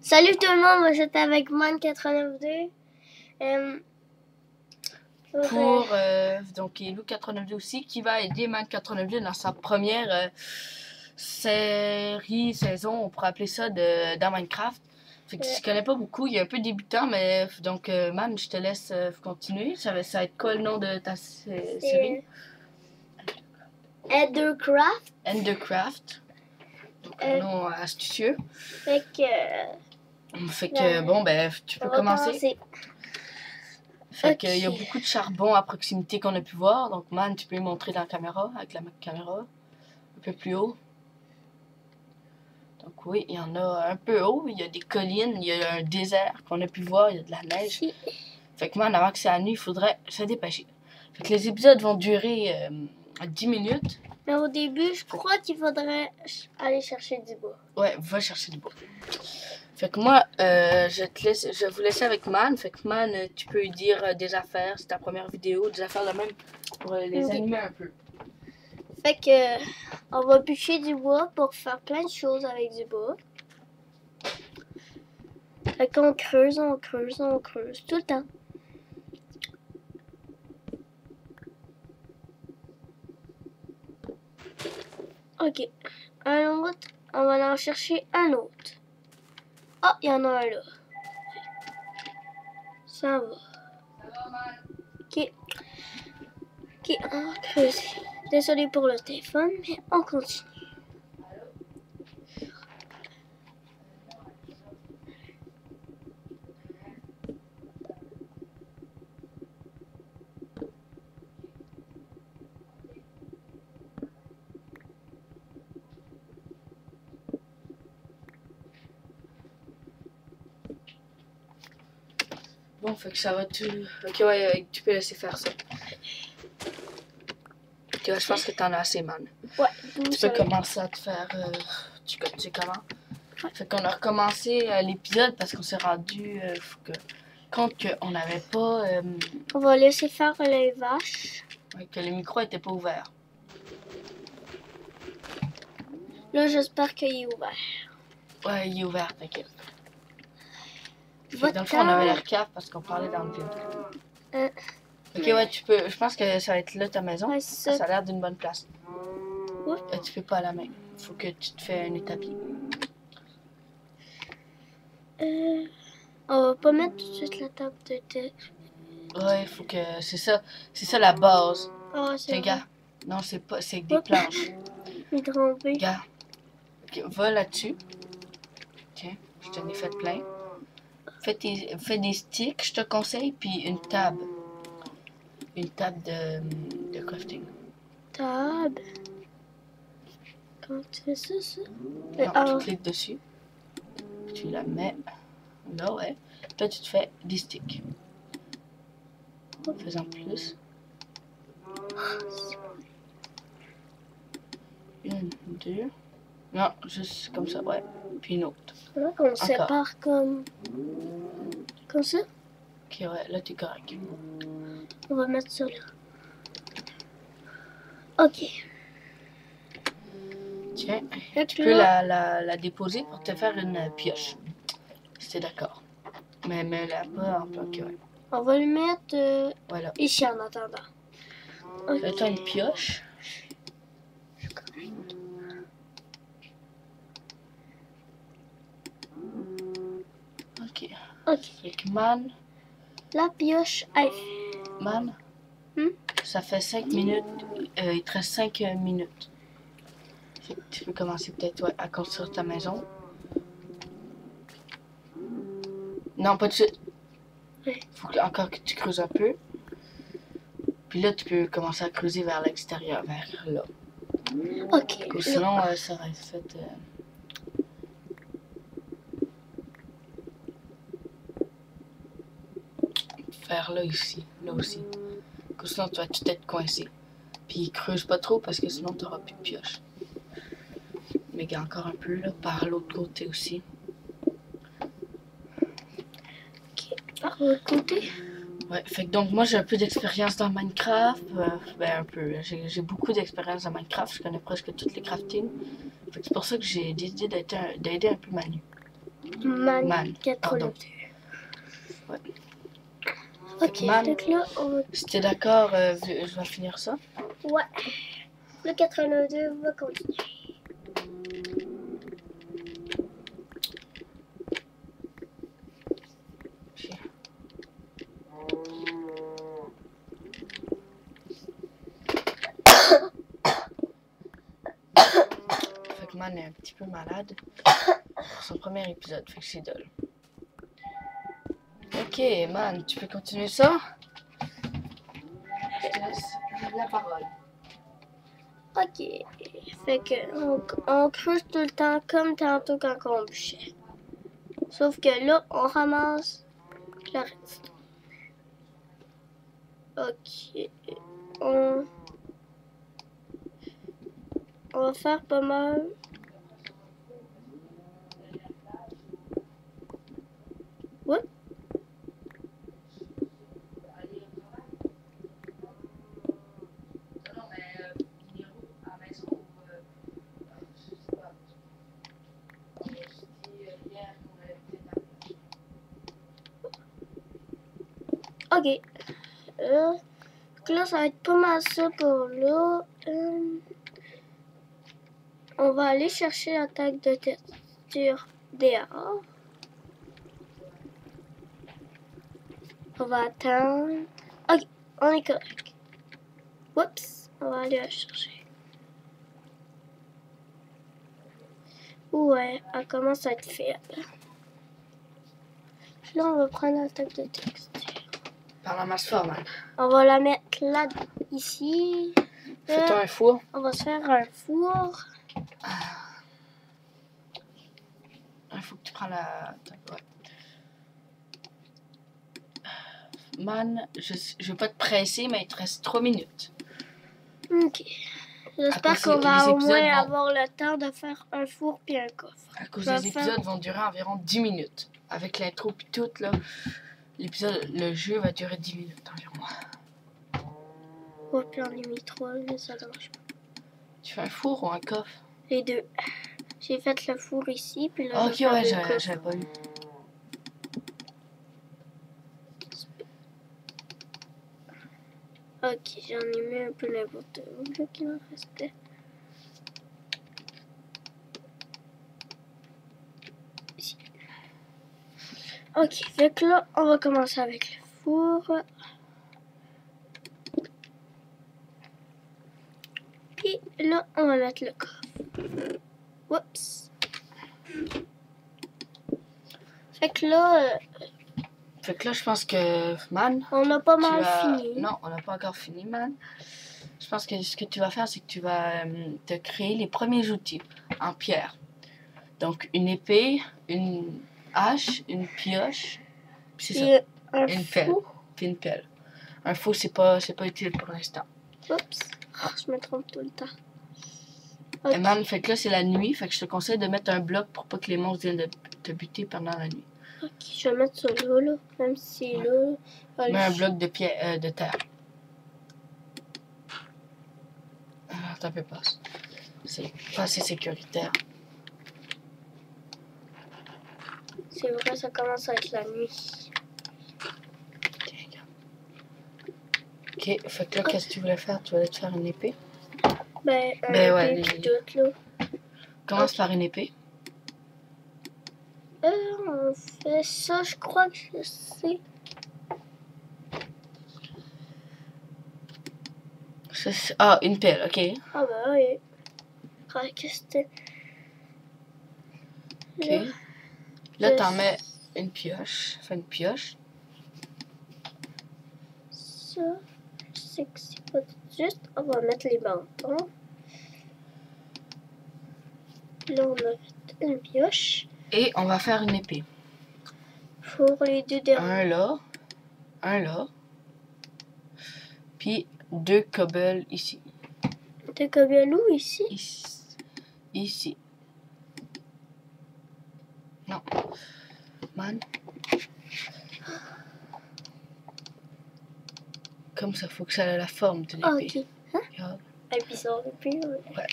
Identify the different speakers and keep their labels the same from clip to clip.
Speaker 1: Salut tout le monde, moi j'étais avec Man892.
Speaker 2: Pour donc Elou892 aussi qui va aider Man892 dans sa première saison, on pourrait appeler ça, dans Minecraft. Fait que je connais pas beaucoup, il est un peu débutant, mais donc Man, je te laisse continuer. Ça va être quoi le nom de ta série?
Speaker 1: Endercraft.
Speaker 2: Endercraft. Donc un nom astucieux.
Speaker 1: Fait que
Speaker 2: bon, ben tu peux commencer. Fait
Speaker 1: Okay.
Speaker 2: qu'il y a beaucoup de charbon à proximité qu'on a pu voir. Donc, Man, tu peux lui montrer dans la caméra, avec la caméra. Un peu plus haut. Donc, oui, il y en a un peu haut. Il y a des collines, il y a un désert qu'on a pu voir, il y a de la neige. Fait que, Man, avant que c'est la nuit, il faudrait se dépêcher. Fait que les épisodes vont durer 10 minutes.
Speaker 1: Mais au début, je crois qu'il faudrait aller chercher du bois.
Speaker 2: Ouais, va chercher du bois. Fait que moi, je vais vous laisser avec Man. Fait que Man, tu peux lui dire des affaires. C'est ta première vidéo, des affaires de même pour les animer un peu.
Speaker 1: Fait que on va bûcher du bois pour faire plein de choses avec du bois. Fait qu'on creuse, on creuse, on creuse tout le temps. Ok, un autre, on va en chercher un autre. Oh, il y en a un là. Ça va. Ok. Ok, on va creuser. Désolé pour le téléphone, mais on continue.
Speaker 2: Bon, fait que ça va tout. Ok, ouais, tu peux laisser faire ça. Ok, ouais, je pense que t'en as assez, Man.
Speaker 1: Ouais,
Speaker 2: tu peux commencer à te faire. Tu sais comment? Ouais. Fait qu'on a recommencé l'épisode parce qu'on s'est rendu compte qu'on n'avait pas.
Speaker 1: On va laisser faire les vaches.
Speaker 2: Ouais, que le micro était pas ouvert.
Speaker 1: Là, j'espère qu'il est ouvert.
Speaker 2: Ouais, il est ouvert, t'inquiète.
Speaker 1: Dans
Speaker 2: le fond, on avait l'air cave parce qu'on parlait dans le vide. Ok, ouais, tu peux. Je pense que ça va être là ta maison. Ouais, ça a l'air d'une bonne place. Ouais. Tu peux pas à la main. Faut que tu te fais un établi.
Speaker 1: On va pas mettre tout de suite la table de thé.
Speaker 2: Ouais, faut que. C'est ça la base.
Speaker 1: Oh, c'est
Speaker 2: gars. Non, c'est pas. C'est des planches.
Speaker 1: Je vais tromper.
Speaker 2: Gars. Ok, va là-dessus. Tiens, je t'en ai fait plein. Fais des sticks, je te conseille, puis une table. Une table de crafting.
Speaker 1: Table. Comment tu fais ça?
Speaker 2: Non, tu cliques dessus. Tu la mets là, ouais. Là, tu te fais des sticks. Fais-en plus. Une, deux. Non, juste comme ça, ouais. Puis une autre.
Speaker 1: Là qu'on sépare comme ça.
Speaker 2: Ok, ouais, là, t'es correct.
Speaker 1: On va mettre ça là. Ok.
Speaker 2: Tiens, tu peux la déposer pour te faire une pioche. Si t'es d'accord. Mais mets-la pas en bloc, ouais.
Speaker 1: On va le mettre
Speaker 2: voilà.
Speaker 1: Ici en attendant.
Speaker 2: Okay. Fais-toi une pioche. Ok. Fait que Man.
Speaker 1: La pioche est faite.
Speaker 2: Man. Ça fait 5 minutes. Il te reste 5 minutes. Fait que tu peux commencer peut-être à construire ta maison. Non, pas de suite. Faut encore que tu creuses un peu. Puis là, tu peux commencer à creuser vers l'extérieur, vers là.
Speaker 1: Ok.
Speaker 2: Sinon, ça aurait fait... Faire là, ici. Là aussi. Sinon, tu vas tout être coincé. Puis creuse pas trop parce que sinon, tu n'auras plus de pioche. Mais il y a encore un peu, là, par l'autre côté aussi.
Speaker 1: Ok, par l'autre côté?
Speaker 2: Ouais, fait que donc moi j'ai un peu d'expérience dans Minecraft, ben un peu, j'ai beaucoup d'expérience dans Minecraft, je connais presque toutes les craftings, fait que c'est pour ça que j'ai décidé d'aider un peu Manu.
Speaker 1: Man
Speaker 2: Man,
Speaker 1: 82.
Speaker 2: Ouais.
Speaker 1: Ok,
Speaker 2: Man.
Speaker 1: donc là, on va...
Speaker 2: Si t'es d'accord, je vais finir ça.
Speaker 1: Ouais. Le 82 va continuer.
Speaker 2: Fait que Man est un petit peu malade pour son premier épisode, fait que c'est dole. Ok, Man, tu peux continuer ça? Je te laisse la parole.
Speaker 1: Ok. Fait que on creuse tout le temps comme tantôt quand on bûchait. Sauf que là, on ramasse la redstone. Ok. On va faire pas mal. Ouais. Ok. Donc là, ça va être pas mal ça pour là. On va aller chercher la tag de texture dehors. On va attendre. Ok, on est correct. Oups, on va aller la chercher. Ouais, elle commence à être faible. Là, on va prendre la tag de texture.
Speaker 2: Par la masse forte, Man.
Speaker 1: On va la mettre là, ici.
Speaker 2: Fais-toi un four.
Speaker 1: On va se faire un four.
Speaker 2: Il faut que tu prends la... Ouais. Man, je vais pas te presser, mais il te reste 3 minutes.
Speaker 1: Ok. J'espère qu'on va au moins avoir le temps de faire un four puis un coffre.
Speaker 2: À cause des épisodes vont durer environ 10 minutes. Avec l'intro puis tout, là, le jeu va durer 10 minutes environ.
Speaker 1: Ouais, puis on est mis 3, mais ça marche pas.
Speaker 2: Tu fais un four ou un coffre?
Speaker 1: Les deux. J'ai fait le four ici, puis là,
Speaker 2: ok, ouais, j'avais pas eu.
Speaker 1: Ok, j'en ai mis un peu n'importe où, là, qui m'en restait. Ici. Ok, fait que là, on va commencer avec le four. Puis là, on va mettre le coffre. Oups. Fait que là,
Speaker 2: je pense que, Man...
Speaker 1: on a pas mal fini.
Speaker 2: Non, on n'a pas encore fini, Man. Je pense que ce que tu vas faire, c'est que tu vas te créer les premiers outils en pierre. Donc, une épée, une hache, une pioche, puis c'est ça. Une pelle, puis une pelle. Un faux, c'est pas utile pour l'instant.
Speaker 1: Oups, oh, je me trompe tout le temps.
Speaker 2: Okay. Et Man, fait que là, c'est la nuit, fait que je te conseille de mettre un bloc pour pas que les monstres viennent de te buter pendant la nuit.
Speaker 1: Ok, je vais mettre ça là, même si c'est là.
Speaker 2: Mets un bloc de pierre, de terre. T'en peux pas. C'est pas assez sécuritaire.
Speaker 1: C'est vrai, ça commence à être la nuit.
Speaker 2: Ok, fait que là, qu'est-ce que tu voulais faire? Tu voulais te faire une épée?
Speaker 1: Ben ouais, puis tout, là.
Speaker 2: Commence par une épée.
Speaker 1: On fait ça, je crois que je sais.
Speaker 2: Ah, une pelle, ok.
Speaker 1: Ah ben oui. Je crois que c'était...
Speaker 2: Ok. Là, t'en mets une pioche. Fais une pioche.
Speaker 1: Ça, je sais que c'est pas tout juste. On va mettre les bâtons. Là, on a fait une pioche.
Speaker 2: Et on va faire une épée.
Speaker 1: Pour les deux derniers.
Speaker 2: Un là. Puis 2 cobbles ici.
Speaker 1: 2 cobbles où ici?
Speaker 2: Ici. Non. Man. Comme ça, faut que ça ait la forme de l'épée.
Speaker 1: Ah, ok. Hein? Et puis ça, l'épée,
Speaker 2: ouais.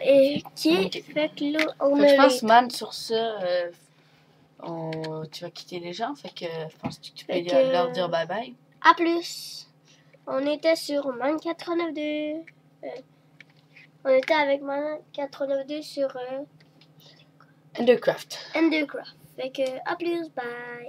Speaker 1: Et qui fait que là, on
Speaker 2: je pense, Man, sur ça, tu vas quitter les gens, fait que penses-tu que tu peux
Speaker 1: Fait que-
Speaker 2: leur dire bye bye?
Speaker 1: À plus. On était sur Man 89.2. On était avec Man 89.2 sur
Speaker 2: Undercraft.
Speaker 1: Undercraft. Fait que à plus. Bye.